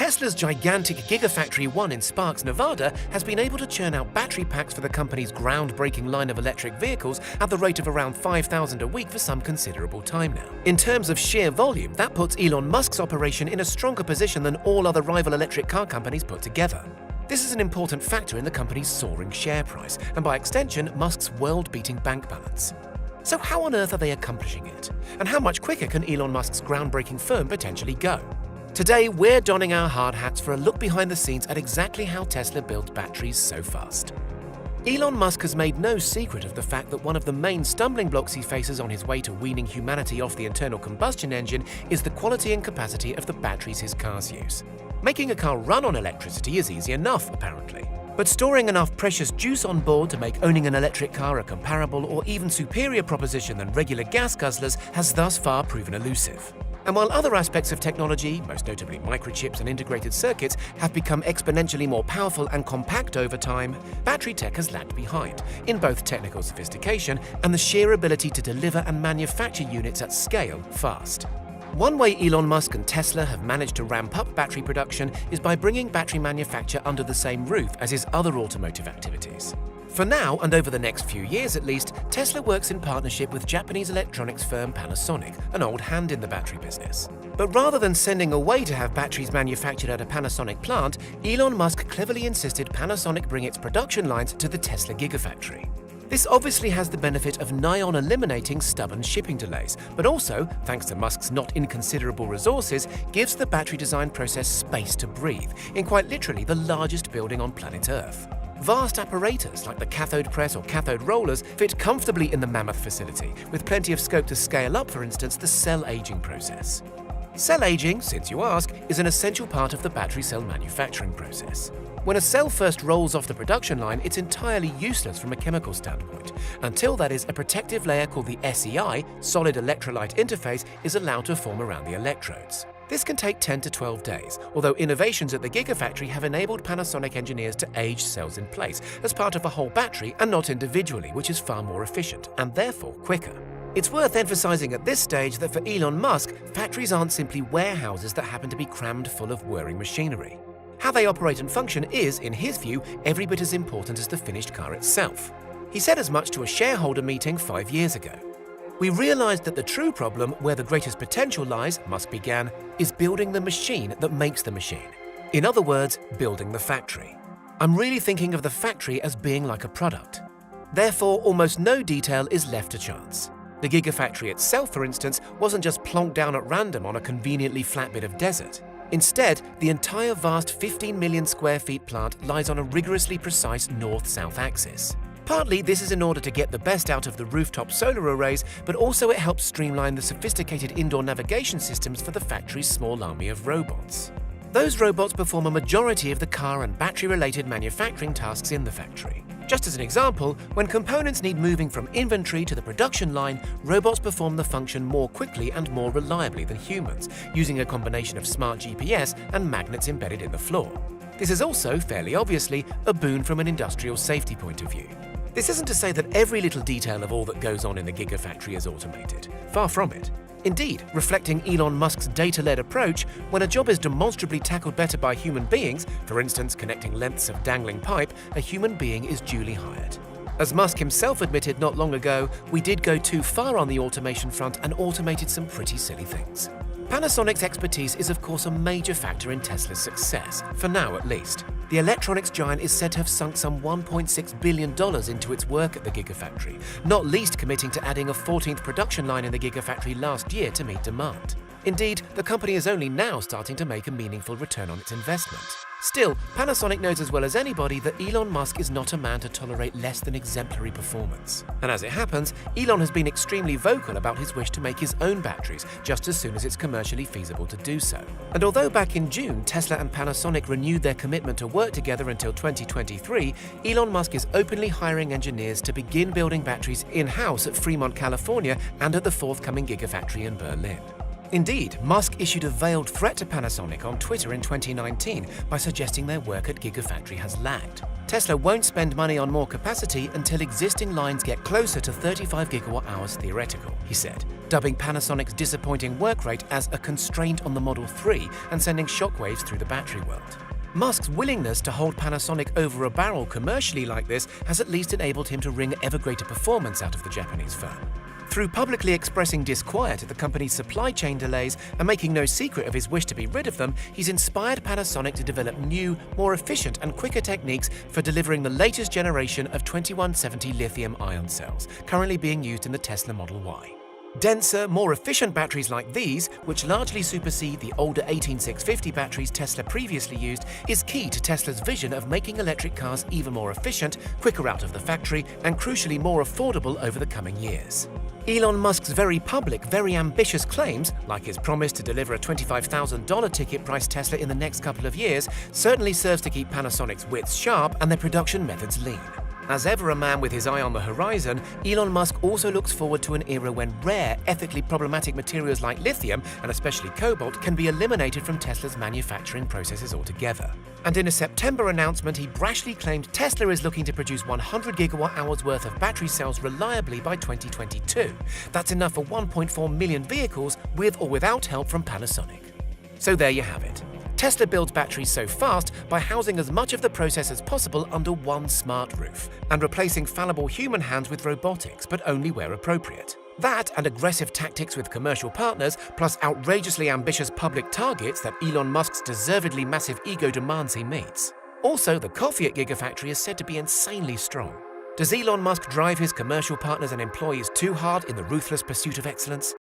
Tesla's gigantic Gigafactory 1 in Sparks, Nevada has been able to churn out battery packs for the company's groundbreaking line of electric vehicles at the rate of around 5,000 a week for some considerable time now. In terms of sheer volume, that puts Elon Musk's operation in a stronger position than all other rival electric car companies put together. This is an important factor in the company's soaring share price, and by extension, Musk's world-beating bank balance. So how on earth are they accomplishing it? And how much quicker can Elon Musk's groundbreaking firm potentially go? Today, we're donning our hard hats for a look behind the scenes at exactly how Tesla builds batteries so fast. Elon Musk has made no secret of the fact that one of the main stumbling blocks he faces on his way to weaning humanity off the internal combustion engine is the quality and capacity of the batteries his cars use. Making a car run on electricity is easy enough, apparently. But storing enough precious juice on board to make owning an electric car a comparable or even superior proposition than regular gas guzzlers has thus far proven elusive. And while other aspects of technology, most notably microchips and integrated circuits, have become exponentially more powerful and compact over time, battery tech has lagged behind, in both technical sophistication and the sheer ability to deliver and manufacture units at scale fast. One way Elon Musk and Tesla have managed to ramp up battery production is by bringing battery manufacture under the same roof as his other automotive activities. For now, and over the next few years at least, Tesla works in partnership with Japanese electronics firm Panasonic, an old hand in the battery business. But rather than sending away to have batteries manufactured at a Panasonic plant, Elon Musk cleverly insisted Panasonic bring its production lines to the Tesla Gigafactory. This obviously has the benefit of nigh on eliminating stubborn shipping delays, but also, thanks to Musk's not inconsiderable resources, gives the battery design process space to breathe, in quite literally the largest building on planet Earth. Vast apparatus like the cathode press or cathode rollers fit comfortably in the mammoth facility, with plenty of scope to scale up, for instance, the cell aging process. Cell aging, since you ask, is an essential part of the battery cell manufacturing process. When a cell first rolls off the production line, it's entirely useless from a chemical standpoint, until that is a protective layer called the SEI, solid electrolyte interface, is allowed to form around the electrodes. This can take 10 to 12 days, although innovations at the Gigafactory have enabled Panasonic engineers to age cells in place as part of a whole battery and not individually, which is far more efficient and therefore quicker. It's worth emphasizing at this stage that for Elon Musk, factories aren't simply warehouses that happen to be crammed full of whirring machinery. How they operate and function is, in his view, every bit as important as the finished car itself. He said as much to a shareholder meeting 5 years ago. We realized that the true problem, where the greatest potential lies, Musk began, is building the machine that makes the machine. In other words, building the factory. I'm really thinking of the factory as being like a product. Therefore, almost no detail is left to chance. The Gigafactory itself, for instance, wasn't just plonked down at random on a conveniently flat bit of desert. Instead, the entire vast 15 million square feet plant lies on a rigorously precise north-south axis. Partly, this is in order to get the best out of the rooftop solar arrays, but also it helps streamline the sophisticated indoor navigation systems for the factory's small army of robots. Those robots perform a majority of the car and battery-related manufacturing tasks in the factory. Just as an example, when components need moving from inventory to the production line, robots perform the function more quickly and more reliably than humans, using a combination of smart GPS and magnets embedded in the floor. This is also, fairly obviously, a boon from an industrial safety point of view. This isn't to say that every little detail of all that goes on in the Gigafactory is automated. Far from it. Indeed, reflecting Elon Musk's data-led approach, when a job is demonstrably tackled better by human beings, for instance connecting lengths of dangling pipe, a human being is duly hired. As Musk himself admitted not long ago, we did go too far on the automation front and automated some pretty silly things. Panasonic's expertise is of course a major factor in Tesla's success, for now at least. The electronics giant is said to have sunk some $1.6 billion into its work at the Gigafactory, not least committing to adding a 14th production line in the Gigafactory last year to meet demand. Indeed, the company is only now starting to make a meaningful return on its investment. Still, Panasonic knows as well as anybody that Elon Musk is not a man to tolerate less than exemplary performance. And as it happens, Elon has been extremely vocal about his wish to make his own batteries just as soon as it's commercially feasible to do so. And although back in June, Tesla and Panasonic renewed their commitment to work together until 2023, Elon Musk is openly hiring engineers to begin building batteries in-house at Fremont, California, and at the forthcoming Gigafactory in Berlin. Indeed, Musk issued a veiled threat to Panasonic on Twitter in 2019 by suggesting their work at Gigafactory has lagged. Tesla won't spend money on more capacity until existing lines get closer to 35 gigawatt-hours theoretical, he said, dubbing Panasonic's disappointing work rate as a constraint on the Model 3 and sending shockwaves through the battery world. Musk's willingness to hold Panasonic over a barrel commercially like this has at least enabled him to wring ever greater performance out of the Japanese firm. Through publicly expressing disquiet at the company's supply chain delays and making no secret of his wish to be rid of them, he's inspired Panasonic to develop new, more efficient and quicker techniques for delivering the latest generation of 2170 lithium-ion cells, currently being used in the Tesla Model Y. Denser, more efficient batteries like these, which largely supersede the older 18650 batteries Tesla previously used, is key to Tesla's vision of making electric cars even more efficient, quicker out of the factory, and crucially more affordable over the coming years. Elon Musk's very public, very ambitious claims, like his promise to deliver a $25,000 ticket price Tesla in the next couple of years, certainly serves to keep Panasonic's wits sharp and their production methods lean. As ever a man with his eye on the horizon, Elon Musk also looks forward to an era when rare, ethically problematic materials like lithium, and especially cobalt, can be eliminated from Tesla's manufacturing processes altogether. And in a September announcement, he brashly claimed Tesla is looking to produce 100 gigawatt-hours worth of battery cells reliably by 2022. That's enough for 1.4 million vehicles with or without help from Panasonic. So there you have it. Tesla builds batteries so fast by housing as much of the process as possible under one smart roof and replacing fallible human hands with robotics, but only where appropriate. That and aggressive tactics with commercial partners, plus outrageously ambitious public targets that Elon Musk's deservedly massive ego demands he meets. Also, the coffee at Gigafactory is said to be insanely strong. Does Elon Musk drive his commercial partners and employees too hard in the ruthless pursuit of excellence?